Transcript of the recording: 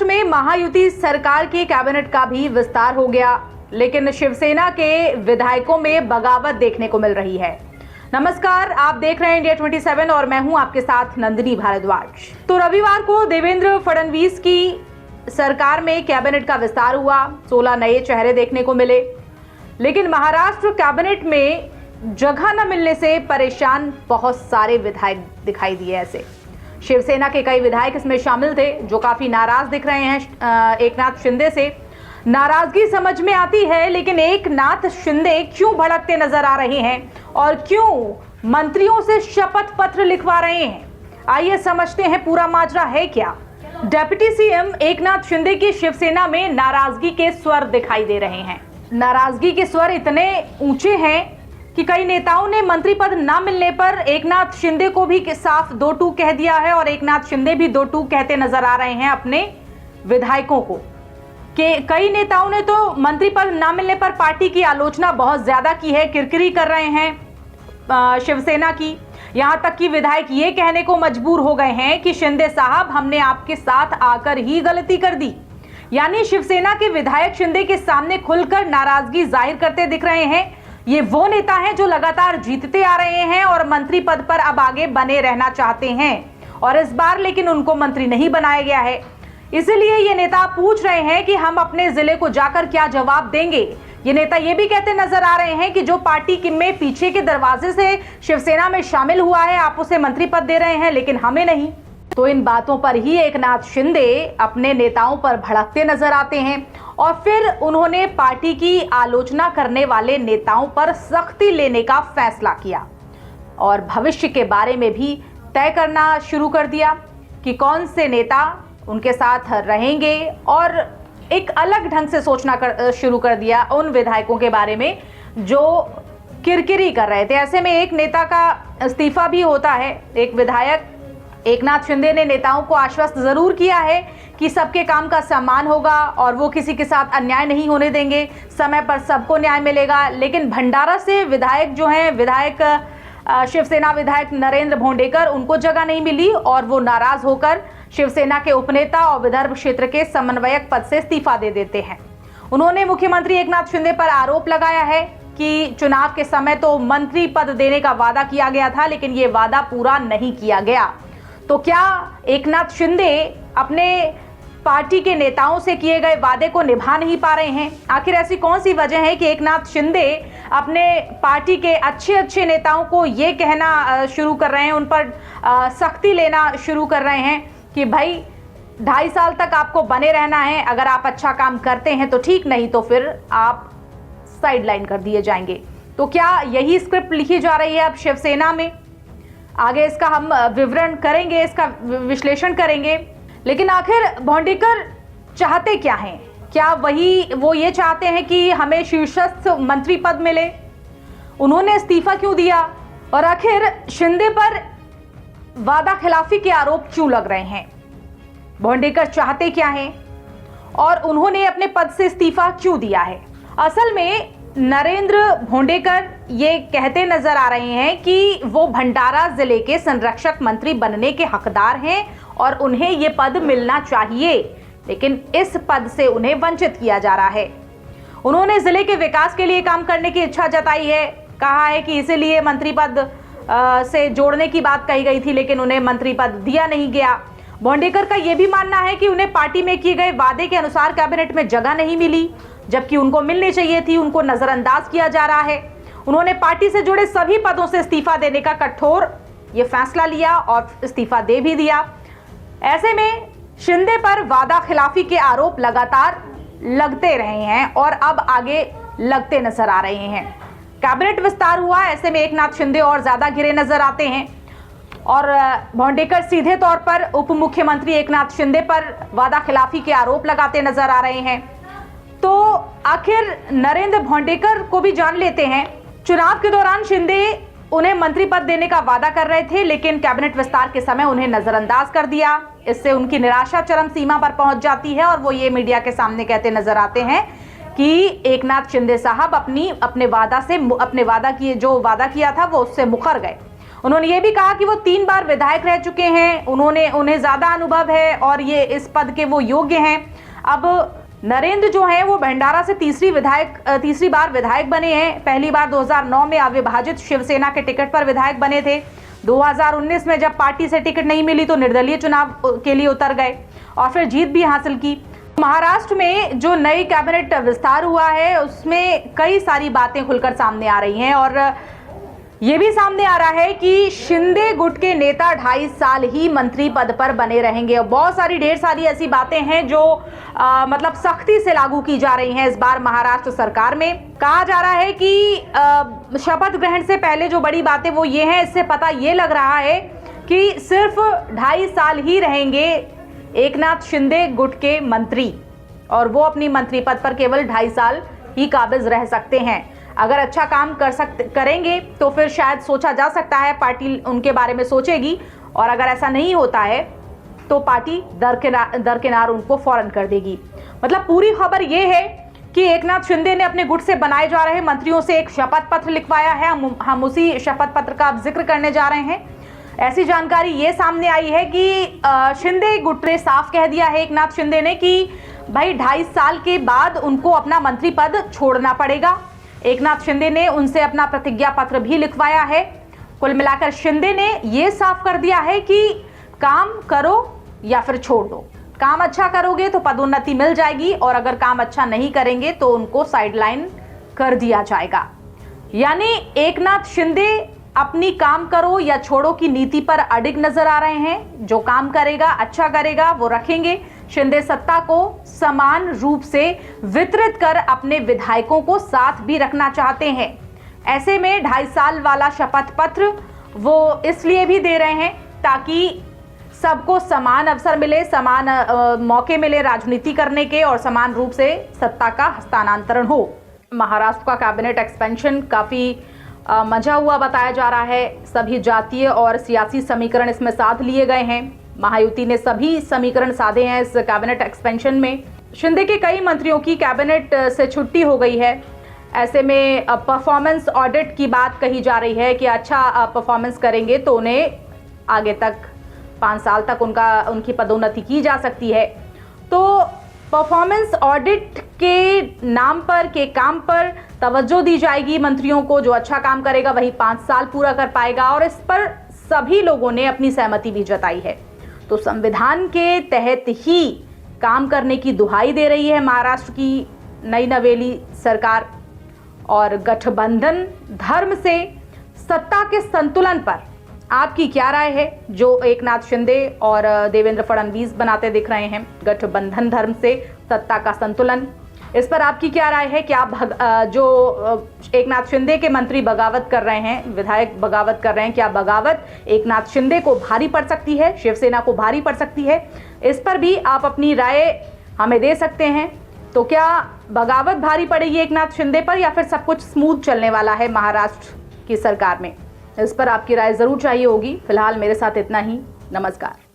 महाराष्ट्र में महायुति सरकार की कैबिनेट का भी विस्तार हो गया, लेकिन शिवसेना के विधायकों में बगावत देखने को मिल रही है। नमस्कार, आप देख रहे हैं इंडिया 27 और मैं हूं आपके साथ नंदिनी भारद्वाज। तो रविवार को देवेंद्र फडणवीस की सरकार में कैबिनेट का विस्तार हुआ, 16 नए चेहरे देखने को मिले, लेकिन महाराष्ट्र कैबिनेट में जगह न मिलने से परेशान बहुत सारे विधायक दिखाई दिए। ऐसे शिवसेना के कई विधायक इसमें शामिल थे जो काफी नाराज दिख रहे हैं एकनाथ शिंदे से। नाराजगी समझ में आती है, लेकिन एकनाथ शिंदे क्यों भड़कते नजर आ रहे हैं और क्यों मंत्रियों से शपथ पत्र लिखवा रहे हैं, आइए समझते हैं पूरा माजरा है क्या। डिप्टी सीएम एकनाथ शिंदे की शिवसेना में नाराजगी के स्वर दिखाई दे रहे हैं। नाराजगी के स्वर इतने ऊंचे हैं कि कई नेताओं ने मंत्री पद न मिलने पर एकनाथ शिंदे को भी साफ दो टूक कह दिया है और एकनाथ शिंदे भी दो टूक कहते नजर आ रहे हैं अपने विधायकों को। कि कई नेताओं ने तो मंत्री पद न मिलने पर पार्टी की आलोचना बहुत ज्यादा की है, किरकिरी कर रहे हैं शिवसेना की। यहां तक कि विधायक ये कहने को मजबूर हो गए हैं कि शिंदे साहब, हमने आपके साथ आकर ही गलती कर दी। यानी शिवसेना के विधायक शिंदे के सामने खुलकर नाराजगी जाहिर करते दिख रहे हैं। ये वो नेता हैं जो लगातार जीतते आ रहे हैं और मंत्री पद पर अब आगे बने रहना चाहते हैं, और इस बार लेकिन उनको मंत्री नहीं बनाया गया है। इसलिए ये नेता पूछ रहे हैं कि हम अपने जिले को जाकर क्या जवाब देंगे। ये नेता ये भी कहते नजर आ रहे हैं कि जो पार्टी में पीछे के दरवाजे से शिवसेना में शामिल हुआ है, आप उसे मंत्री पद दे रहे हैं लेकिन हमें नहीं। तो इन बातों पर ही एकनाथ शिंदे अपने नेताओं पर भड़कते नजर आते हैं और फिर उन्होंने पार्टी की आलोचना करने वाले नेताओं पर सख्ती लेने का फैसला किया और भविष्य के बारे में भी तय करना शुरू कर दिया कि कौन से नेता उनके साथ रहेंगे, और एक अलग ढंग से सोचना शुरू कर दिया उन विधायकों के बारे में जो किरकिरी कर रहे थे। ऐसे में एक नेता का इस्तीफा भी होता है। एक विधायक एकनाथ शिंदे ने नेताओं को आश्वस्त जरूर किया है कि सबके काम का सम्मान होगा और वो किसी के साथ अन्याय नहीं होने देंगे, समय पर सबको न्याय मिलेगा। लेकिन भंडारा से विधायक जो हैं, विधायक शिवसेना विधायक नरेंद्र भोंडेकर, उनको जगह नहीं मिली और वो नाराज होकर शिवसेना के उपनेता और विदर्भ क्षेत्र के समन्वयक पद से इस्तीफा दे देते हैं। उन्होंने मुख्यमंत्री एकनाथ शिंदे पर आरोप लगाया है कि चुनाव के समय तो मंत्री पद देने का वादा किया गया था, लेकिन ये वादा पूरा नहीं किया गया। तो क्या एकनाथ शिंदे अपने पार्टी के नेताओं से किए गए वादे को निभा नहीं पा रहे हैं? आखिर ऐसी कौन सी वजह है कि एकनाथ शिंदे अपने पार्टी के अच्छे नेताओं को ये कहना शुरू कर रहे हैं, उन पर सख्ती लेना शुरू कर रहे हैं कि भाई 2.5 साल तक आपको बने रहना है, अगर आप अच्छा काम करते हैं तो ठीक, नहीं तो फिर आप साइडलाइन कर दिए जाएंगे। तो क्या यही स्क्रिप्ट लिखी जा रही है अब शिवसेना में? आगे इसका हम विवरण करेंगे, इसका विश्लेषण करेंगे। लेकिन आखिर भोंडेकर चाहते क्या हैं? क्या वो ये चाहते हैं कि हमें शीर्षस्थ मंत्री पद मिले? उन्होंने इस्तीफा क्यों दिया? और आखिर शिंदे पर वादा खिलाफी के आरोप क्यों लग रहे हैं? भोंडेकर चाहते क्या हैं और उन्होंने अपने पद से इस्तीफा क्यों दिया है? असल में नरेंद्र भोंडेकर ये कहते नजर आ रहे हैं कि वो भंडारा जिले के संरक्षक मंत्री बनने के हकदार हैं और उन्हें ये पद मिलना चाहिए, लेकिन इस पद से उन्हें वंचित किया जा रहा है। उन्होंने जिले के विकास के लिए काम करने की इच्छा जताई है, कहा है कि इसीलिए मंत्री पद से जोड़ने की बात कही गई थी, लेकिन उन्हें मंत्री पद दिया नहीं गया। भोंडेकर का यह भी मानना है कि उन्हें पार्टी में किए गए वादे के अनुसार कैबिनेट में जगह नहीं मिली, जबकि उनको मिलनी चाहिए थी, उनको नजरअंदाज किया जा रहा है। उन्होंने पार्टी से जुड़े सभी पदों से इस्तीफा देने का कठोर ये फैसला लिया और इस्तीफा दे भी दिया। ऐसे में शिंदे पर वादा खिलाफी के आरोप लगातार लगते रहे हैं और अब आगे लगते नजर आ रहे हैं। कैबिनेट विस्तार हुआ, ऐसे में एकनाथ शिंदे और ज्यादा घिरे नजर आते हैं और भोंडेकर सीधे तौर पर उप मुख्यमंत्री एकनाथ शिंदे पर वादा खिलाफी के आरोप लगाते नजर आ रहे हैं। तो आखिर नरेंद्र भोंडेकर को भी जान लेते हैं। चुनाव के दौरान शिंदे उन्हें मंत्री पद देने का वादा कर रहे थे, लेकिन कैबिनेट विस्तार के समय उन्हें नजरअंदाज कर दिया। इससे उनकी निराशा चरम सीमा पर पहुंच जाती है और वो ये मीडिया के सामने कहते नजर आते हैं कि एकनाथ शिंदे साहब अपने वादा किए जो वादा किया था वो उससे मुकर गए। उन्होंने ये भी कहा कि वो 3 बार विधायक रह चुके हैं, उन्हें ज्यादा अनुभव है और ये इस पद के वो योग्य हैं। अब नरेंद्र जो हैं वो भंडारा से तीसरी बार विधायक बने हैं। पहली बार 2009 में अविभाजित शिवसेना के टिकट पर विधायक बने थे। 2019 में जब पार्टी से टिकट नहीं मिली तो निर्दलीय चुनाव के लिए उतर गए और फिर जीत भी हासिल की। महाराष्ट्र में जो नई कैबिनेट विस्तार हुआ है उसमें कई सारी बातें खुलकर सामने आ रही हैं और ये भी सामने आ रहा है कि शिंदे गुट के नेता 2.5 साल ही मंत्री पद पर बने रहेंगे। और बहुत सारी ढेर सारी ऐसी बातें हैं जो मतलब सख्ती से लागू की जा रही हैं इस बार महाराष्ट्र सरकार में। कहा जा रहा है कि शपथ ग्रहण से पहले जो बड़ी बातें वो ये हैं, इससे पता ये लग रहा है कि सिर्फ 2.5 साल ही रहेंगे एकनाथ शिंदे गुट के मंत्री और वो अपनी मंत्री पद पर केवल 2.5 साल ही काबिज रह सकते हैं। अगर अच्छा काम करेंगे तो फिर शायद सोचा जा सकता है, पार्टी उनके बारे में सोचेगी और अगर ऐसा नहीं होता है तो पार्टी दरकिनार उनको फौरन कर देगी। मतलब पूरी खबर ये है कि एकनाथ शिंदे ने अपने गुट से बनाए जा रहे मंत्रियों से एक शपथ पत्र लिखवाया है। हम उसी शपथ पत्र का अब जिक्र करने जा रहे हैं। ऐसी जानकारी ये सामने आई है कि शिंदे गुट ने साफ कह दिया है एकनाथ शिंदे ने कि भाई 2.5 साल के बाद उनको अपना मंत्री पद छोड़ना पड़ेगा। एकनाथ शिंदे ने उनसे अपना प्रतिज्ञा पत्र भी लिखवाया है। कुल मिलाकर शिंदे ने यह साफ कर दिया है कि काम करो या फिर छोड़ दो। काम अच्छा करोगे तो पदोन्नति मिल जाएगी और अगर काम अच्छा नहीं करेंगे तो उनको साइडलाइन कर दिया जाएगा। यानी एकनाथ शिंदे अपनी काम करो या छोड़ो की नीति पर अडिग नजर आ रहे हैं। जो काम करेगा, अच्छा करेगा, वो रखेंगे। शिंदे सत्ता को समान रूप से वितरित कर अपने विधायकों को साथ भी रखना चाहते हैं। ऐसे में 2.5 साल वाला शपथ पत्र वो इसलिए भी दे रहे हैं ताकि सबको समान अवसर मिले, समान मौके मिले राजनीति करने के और समान रूप से सत्ता का हस्तांतरण हो। महाराष्ट्र का कैबिनेट एक्सपेंशन काफी मजा हुआ बताया जा रहा है। सभी जातीय और सियासी समीकरण इसमें साध लिए गए हैं। महायुति ने सभी समीकरण साधे हैं इस कैबिनेट एक्सपेंशन में। शिंदे के कई मंत्रियों की कैबिनेट से छुट्टी हो गई है। ऐसे में परफॉर्मेंस ऑडिट की बात कही जा रही है कि अच्छा परफॉर्मेंस करेंगे तो उन्हें आगे तक 5 साल तक उनकी पदोन्नति की जा सकती है। तो परफॉर्मेंस ऑडिट के नाम पर के काम पर तवज्जो दी जाएगी मंत्रियों को। जो अच्छा काम करेगा वही 5 साल पूरा कर पाएगा और इस पर सभी लोगों ने अपनी सहमति भी जताई है। तो संविधान के तहत ही काम करने की दुहाई दे रही है महाराष्ट्र की नई नवेली सरकार। और गठबंधन धर्म से सत्ता के संतुलन पर आपकी क्या राय है? जो एकनाथ शिंदे और देवेंद्र फडणवीस बनाते दिख रहे हैं गठबंधन धर्म से सत्ता का संतुलन, इस पर आपकी क्या राय है? क्या जो एकनाथ शिंदे के मंत्री बगावत कर रहे हैं, विधायक बगावत कर रहे हैं, क्या बगावत एकनाथ शिंदे को भारी पड़ सकती है, शिवसेना को भारी पड़ सकती है? इस पर भी आप अपनी राय हमें दे सकते हैं। तो क्या बगावत भारी पड़ेगी एकनाथ शिंदे पर या फिर सब कुछ स्मूथ चलने वाला है महाराष्ट्र की सरकार में? इस पर आपकी राय जरूर चाहिए होगी। फिलहाल मेरे साथ इतना ही। नमस्कार।